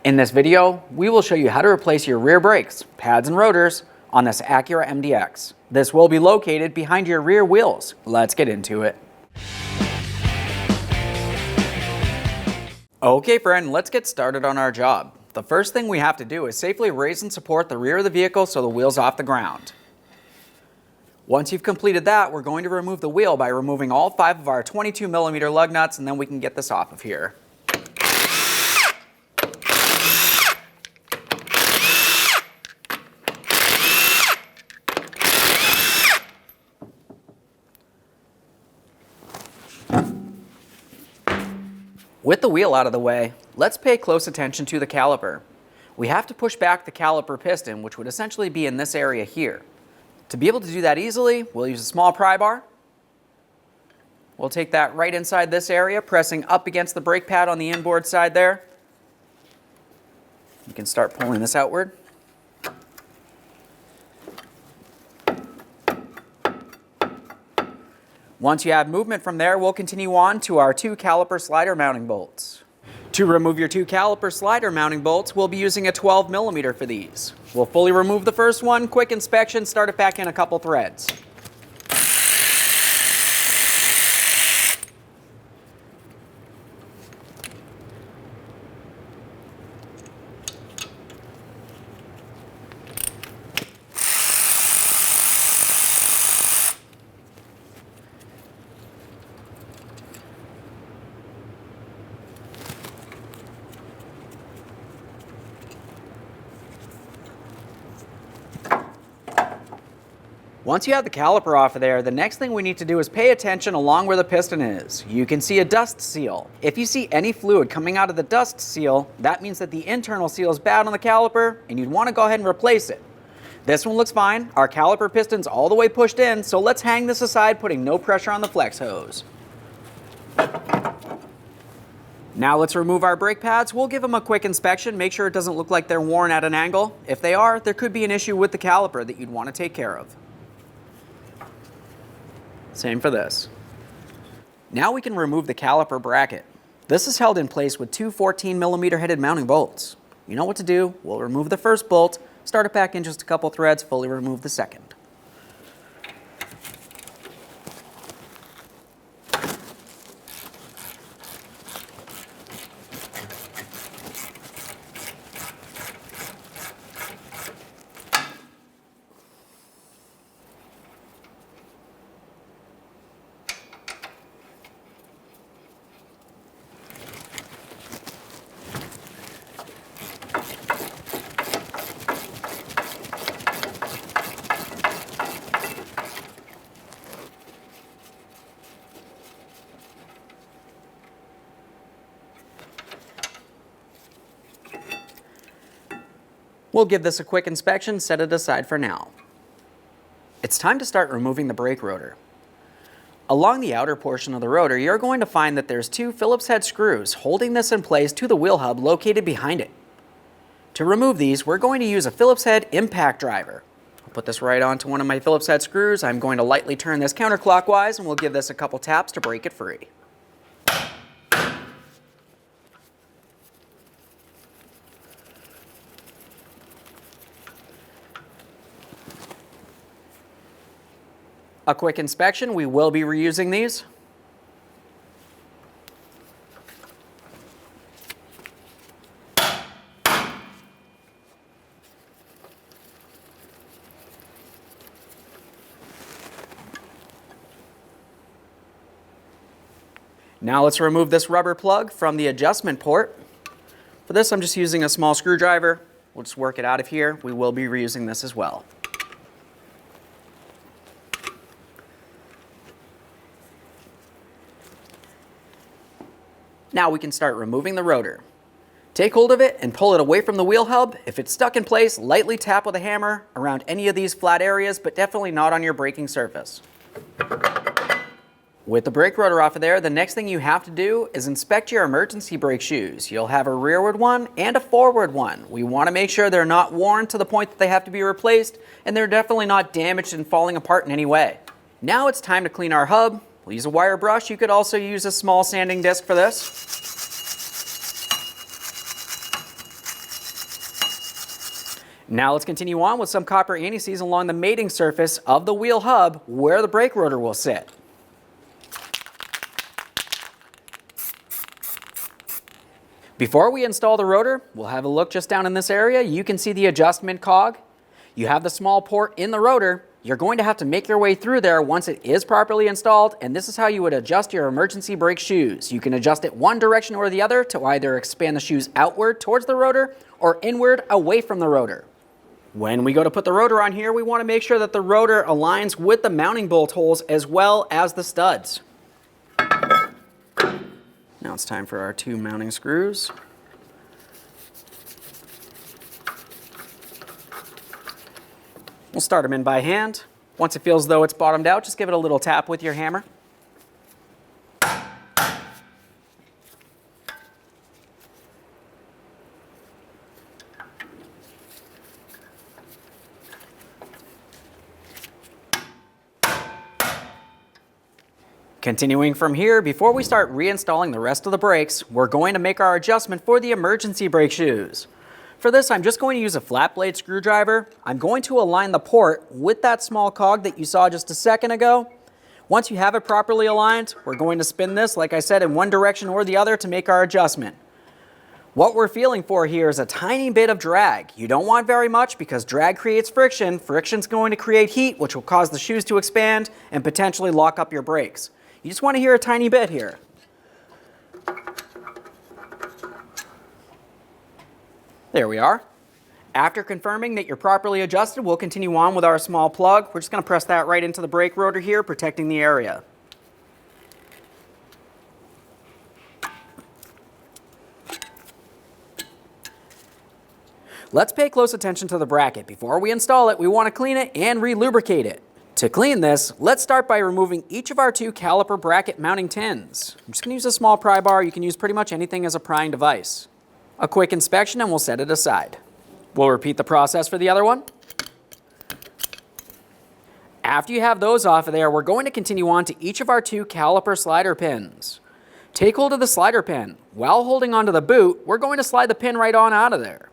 In this video, we will show you how to replace your rear brakes, pads and rotors on this Acura MDX. This will be located behind your rear wheels. Let's get into it. Okay friend, let's get started on our job. The first thing we have to do is safely raise and support the rear of the vehicle so the wheel's off the ground. Once you've completed that, we're going to remove the wheel by removing all 5 of our 22mm lug nuts, and then we can get this off of here. With the wheel out of the way, let's pay close attention to the caliper. We have to push back the caliper piston, which would essentially be in this area here. To be able to do that easily, we'll use a small pry bar. We'll take that right inside this area, pressing up against the brake pad on the inboard side there. You can start pulling this outward. Once you have movement from there, we'll continue on to our 2 caliper slider mounting bolts. To remove your 2 caliper slider mounting bolts, we'll be using a 12mm for these. We'll fully remove the first one, quick inspection, start it back in a couple threads. Once you have the caliper off of there, the next thing we need to do is pay attention along where the piston is. You can see a dust seal. If you see any fluid coming out of the dust seal, that means that the internal seal is bad on the caliper and you'd want to go ahead and replace it. This one looks fine. Our caliper piston's all the way pushed in, so let's hang this aside, putting no pressure on the flex hose. Now let's remove our brake pads. We'll give them a quick inspection, make sure it doesn't look like they're worn at an angle. If they are, there could be an issue with the caliper that you'd want to take care of. Same for this. Now we can remove the caliper bracket. This is held in place with 2 14mm headed mounting bolts. You know what to do. We'll remove the first bolt, start it back in just a couple threads, fully remove the second. We'll give this a quick inspection, set it aside for now. It's time to start removing the brake rotor. Along the outer portion of the rotor, you're going to find that there's 2 Phillips head screws holding this in place to the wheel hub located behind it. To remove these, we're going to use a Phillips head impact driver. I'll put this right onto one of my Phillips head screws. I'm going to lightly turn this counterclockwise and we'll give this a couple taps to break it free. A quick inspection, we will be reusing these. Now let's remove this rubber plug from the adjustment port. For this, I'm just using a small screwdriver. We'll just work it out of here. We will be reusing this as well. Now we can start removing the rotor. Take hold of it and pull it away from the wheel hub. If it's stuck in place, lightly tap with a hammer around any of these flat areas, but definitely not on your braking surface. With the brake rotor off of there, the next thing you have to do is inspect your emergency brake shoes. You'll have a rearward one and a forward one. We want to make sure they're not worn to the point that they have to be replaced, and they're definitely not damaged and falling apart in any way. Now it's time to clean our hub. We'll use a wire brush. You could also use a small sanding disc for this. Now let's continue on with some copper anti-seize along the mating surface of the wheel hub where the brake rotor will sit. Before we install the rotor, we'll have a look just down in this area. You can see the adjustment cog. You have the small port in the rotor. You're going to have to make your way through there once it is properly installed, and this is how you would adjust your emergency brake shoes. You can adjust it one direction or the other to either expand the shoes outward towards the rotor or inward away from the rotor. When we go to put the rotor on here, we want to make sure that the rotor aligns with the mounting bolt holes as well as the studs. Now it's time for our 2 mounting screws. We'll start them in by hand. Once it feels as though it's bottomed out, just give it a little tap with your hammer. Continuing from here, before we start reinstalling the rest of the brakes, we're going to make our adjustment for the emergency brake shoes. For this, I'm just going to use a flat blade screwdriver. I'm going to align the port with that small cog that you saw just a second ago. Once you have it properly aligned, we're going to spin this, like I said, in one direction or the other to make our adjustment. What we're feeling for here is a tiny bit of drag. You don't want very much because drag creates friction. Friction's going to create heat, which will cause the shoes to expand and potentially lock up your brakes. You just want to hear a tiny bit here. There we are. After confirming that you're properly adjusted, we'll continue on with our small plug. We're just going to press that right into the brake rotor here, protecting the area. Let's pay close attention to the bracket. Before we install it, we want to clean it and re-lubricate it. To clean this, let's start by removing each of our 2 caliper bracket mounting tins. I'm just going to use a small pry bar. You can use pretty much anything as a prying device. A quick inspection and we'll set it aside. We'll repeat the process for the other one. After you have those off of there, we're going to continue on to each of our 2 caliper slider pins. Take hold of the slider pin. While holding onto the boot, we're going to slide the pin right on out of there.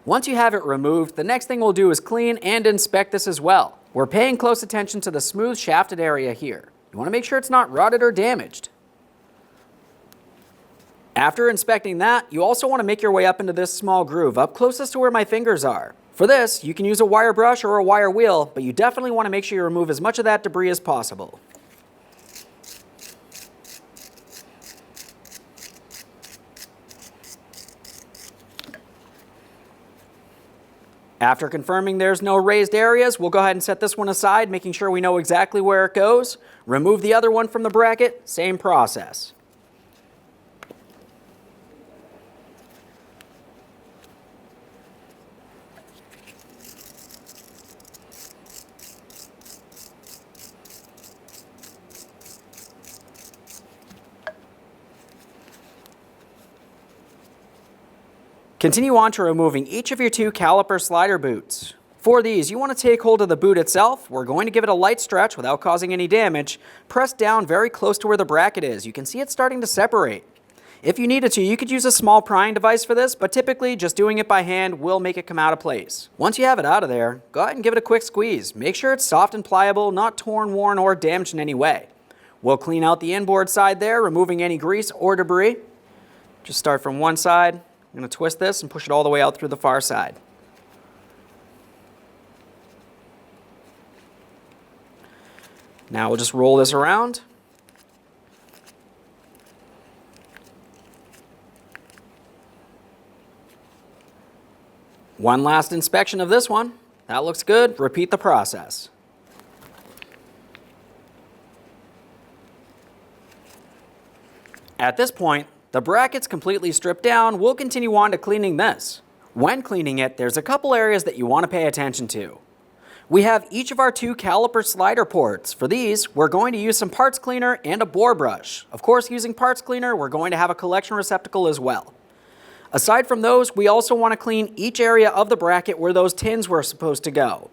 Once you have it removed, the next thing we'll do is clean and inspect this as well. We're paying close attention to the smooth shafted area here. You want to make sure it's not rotted or damaged. After inspecting that, you also want to make your way up into this small groove, up closest to where my fingers are. For this, you can use a wire brush or a wire wheel, but you definitely want to make sure you remove as much of that debris as possible. After confirming there's no raised areas, we'll go ahead and set this one aside, making sure we know exactly where it goes. Remove the other one from the bracket, same process. Continue on to removing each of your 2 caliper slider boots. For these, you want to take hold of the boot itself. We're going to give it a light stretch without causing any damage. Press down very close to where the bracket is. You can see it starting to separate. If you needed to, you could use a small prying device for this, but typically just doing it by hand will make it come out of place. Once you have it out of there, go ahead and give it a quick squeeze. Make sure it's soft and pliable, not torn, worn, or damaged in any way. We'll clean out the inboard side there, removing any grease or debris. Just start from one side. I'm going to twist this and push it all the way out through the far side. Now we'll just roll this around. One last inspection of this one. That looks good. Repeat the process. At this point, the bracket's completely stripped down. We'll continue on to cleaning this. When cleaning it, there's a couple areas that you want to pay attention to. We have each of our 2 caliper slider ports. For these, we're going to use some parts cleaner and a bore brush. Of course, using parts cleaner, we're going to have a collection receptacle as well. Aside from those, we also want to clean each area of the bracket where those tins were supposed to go.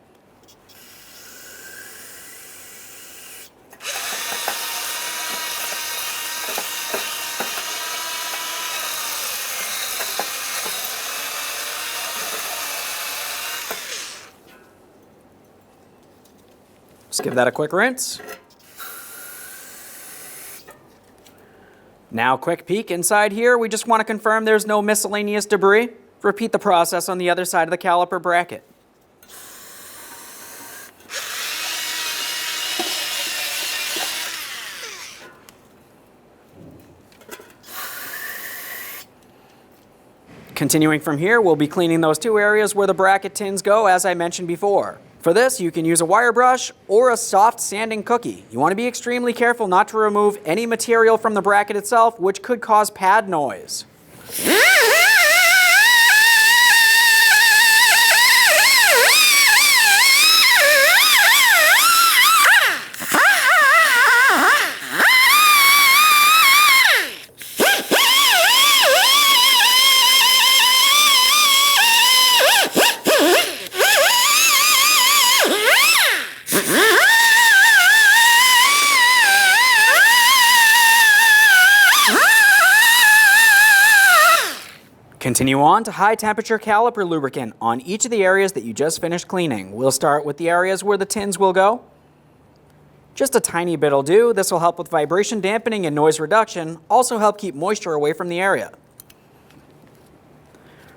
Just give that a quick rinse. Now, quick peek inside here. We just want to confirm there's no miscellaneous debris. Repeat the process on the other side of the caliper bracket. Continuing from here, we'll be cleaning those two areas where the bracket tins go, as I mentioned before. For this, you can use a wire brush or a soft sanding cookie. You want to be extremely careful not to remove any material from the bracket itself, which could cause pad noise. Continue on to high temperature caliper lubricant on each of the areas that you just finished cleaning. We'll start with the areas where the tins will go. Just a tiny bit will do. This will help with vibration dampening and noise reduction, also help keep moisture away from the area.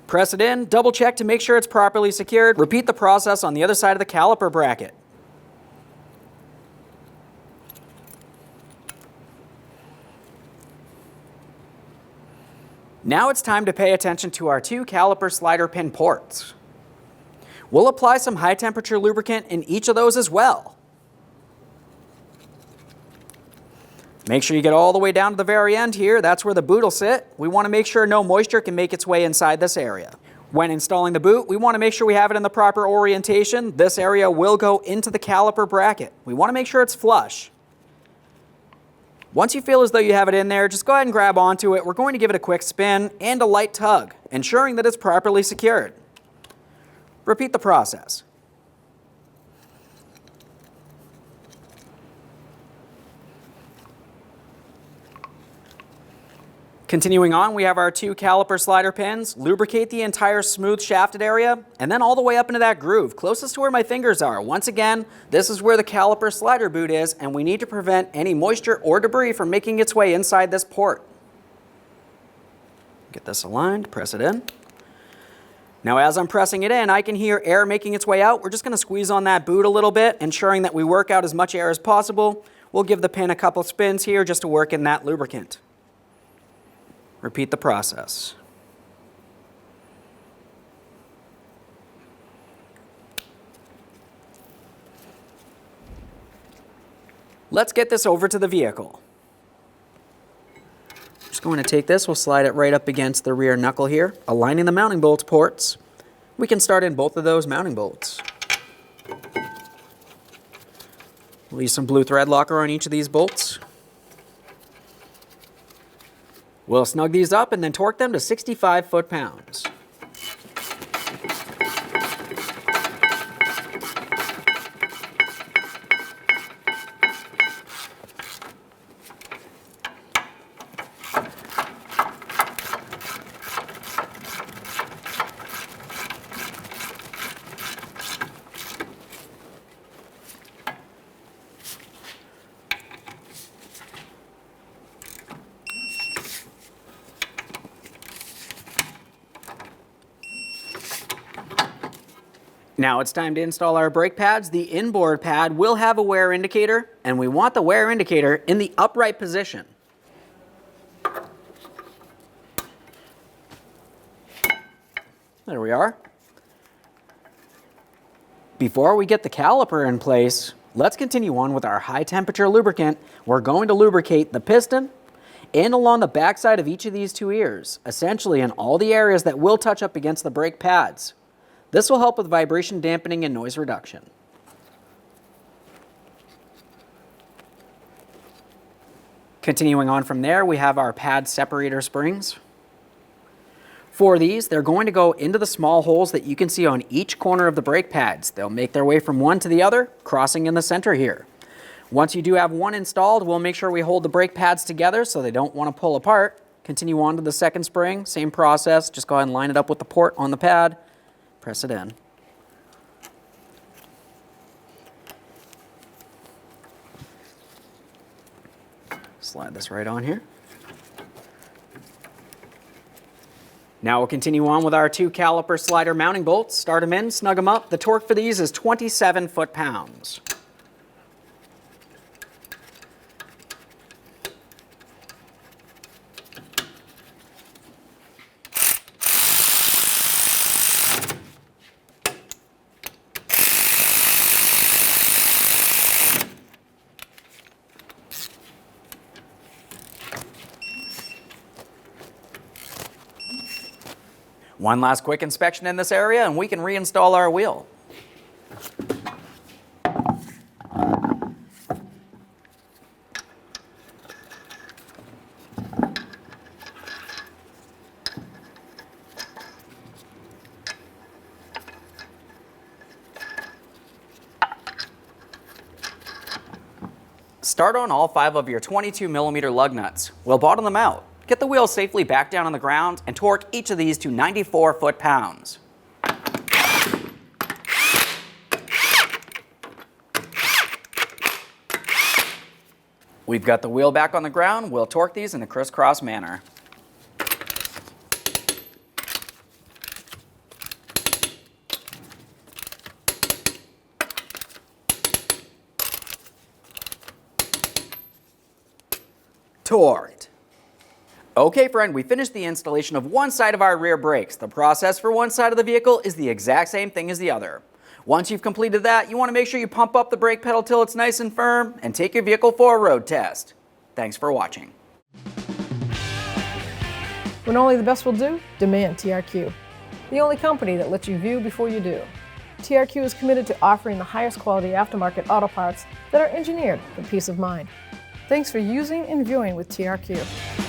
Press it in, double check to make sure it's properly secured. Repeat the process on the other side of the caliper bracket. Now it's time to pay attention to our two caliper slider pin ports. We'll apply some high temperature lubricant in each of those as well. Make sure you get all the way down to the very end here. That's where the boot will sit. We want to make sure no moisture can make its way inside this area. When installing the boot, we want to make sure we have it in the proper orientation. This area will go into the caliper bracket. We want to make sure it's flush. Once you feel as though you have it in there, just go ahead and grab onto it. We're going to give it a quick spin and a light tug, ensuring that it's properly secured. Repeat the process. Continuing on, we have our two caliper slider pins. Lubricate the entire smooth shafted area, and then all the way up into that groove, closest to where my fingers are. Once again, this is where the caliper slider boot is, and we need to prevent any moisture or debris from making its way inside this port. Get this aligned, press it in. Now as I'm pressing it in, I can hear air making its way out. We're just going to squeeze on that boot a little bit, ensuring that we work out as much air as possible. We'll give the pin a couple spins here just to work in that lubricant. Repeat the process. Let's get this over to the vehicle. Just going to take this, we'll slide it right up against the rear knuckle here, aligning the mounting bolts ports. We can start in both of those mounting bolts. We'll use some blue thread locker on each of these bolts. We'll snug these up and then torque them to 65 foot-pounds. Now it's time to install our brake pads. The inboard pad will have a wear indicator, and we want the wear indicator in the upright position. There we are. Before we get the caliper in place, let's continue on with our high temperature lubricant. We're going to lubricate the piston and along the backside of each of these two ears, essentially in all the areas that will touch up against the brake pads. This will help with vibration dampening and noise reduction. Continuing on from there, we have our pad separator springs. For these, they're going to go into the small holes that you can see on each corner of the brake pads. They'll make their way from one to the other, crossing in the center here. Once you do have one installed, we'll make sure we hold the brake pads together so they don't want to pull apart. Continue on to the second spring, same process. Just go ahead and line it up with the port on the pad. Press it in. Slide this right on here. Now we'll continue on with our 2 caliper slider mounting bolts. Start them in, snug them up. The torque for these is 27 foot-pounds. One last quick inspection in this area and we can reinstall our wheel. Start on all 5 of your 22mm lug nuts. We'll bottom them out. Get the wheel safely back down on the ground and torque each of these to 94 foot-pounds. We've got the wheel back on the ground. We'll torque these in a crisscross manner. Torqued. Okay friend, we finished the installation of one side of our rear brakes. The process for one side of the vehicle is the exact same thing as the other. Once you've completed that, you want to make sure you pump up the brake pedal till it's nice and firm and take your vehicle for a road test. Thanks for watching. When only the best will do, demand TRQ. The only company that lets you view before you do. TRQ is committed to offering the highest quality aftermarket auto parts that are engineered for peace of mind. Thanks for using and viewing with TRQ.